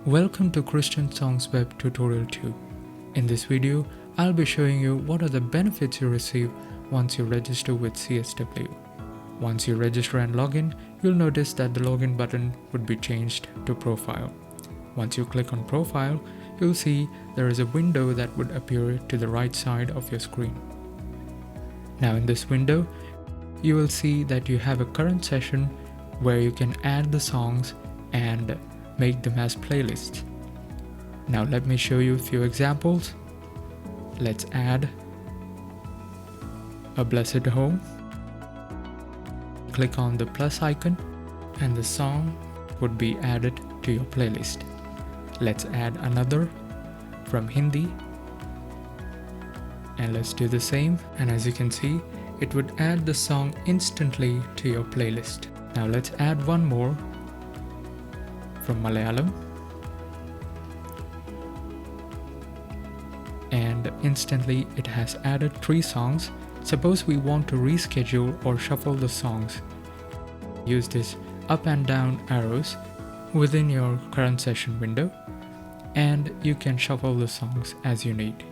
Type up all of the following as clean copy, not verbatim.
Welcome to Christian Songs Web Tutorial 2. In this video, I'll be showing you what are the benefits you receive once you register with CSW. Once you register and log in, you'll notice that the login button would be changed to Profile. Once you click on Profile, you'll see there is a window that would appear to the right side of your screen. Now in this window, you will see that you have a current session where you can add the songs and make them as playlists. Now let me show you a few examples. Let's add a Blessed Home. Click on the plus icon and the song would be added to your playlist. Let's add another from Hindi and let's do the same, and as you can see, it would add the song instantly to your playlist. Now let's add one more from Malayalam, and instantly it has added 3 songs. Suppose we want to reschedule or shuffle the songs. Use this up and down arrows within your current session window and you can shuffle the songs as you need.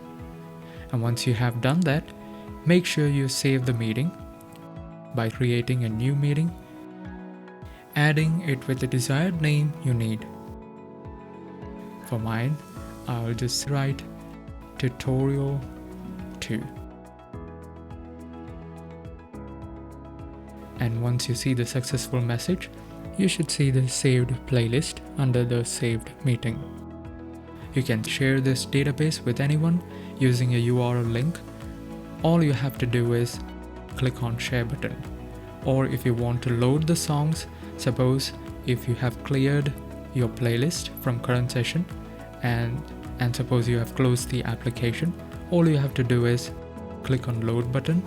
And once you have done that, make sure you save the meeting by creating a new meeting, adding it with the desired name you need. For mine, I'll just write Tutorial 2. And once you see the successful message, you should see the saved playlist under the saved meeting. You can share this database with anyone using a URL link. All you have to do is click on Share button. Or if you want to load the songs, suppose if you have cleared your playlist from current session and suppose you have closed the application, all you have to do is click on Load button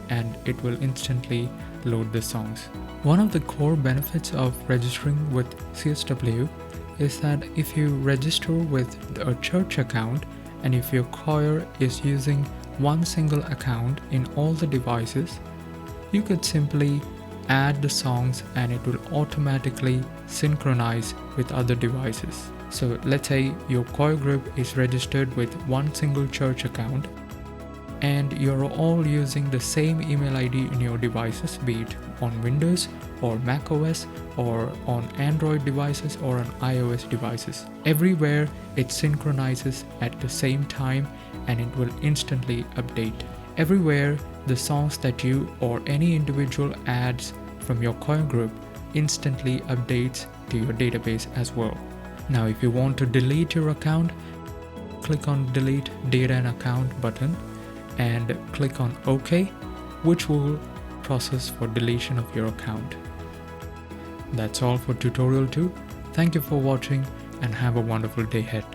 and it will instantly load the songs. One of the core benefits of registering with CSW is that if you register with a church account and if your choir is using one single account in all the devices, you could simply add the songs and it will automatically synchronize with other devices. So let's say your choir group is registered with one single church account and you're all using the same email ID in your devices, be it on Windows or Mac OS or on Android devices or on iOS devices. Everywhere it synchronizes at the same time and it will instantly update. Everywhere the songs that you or any individual adds from your choir group instantly updates to your database as well. Now if you want to delete your account, click on Delete Data and Account button and click on OK, which will process for deletion of your account. That's all for tutorial 2. Thank you for watching and have a wonderful day ahead.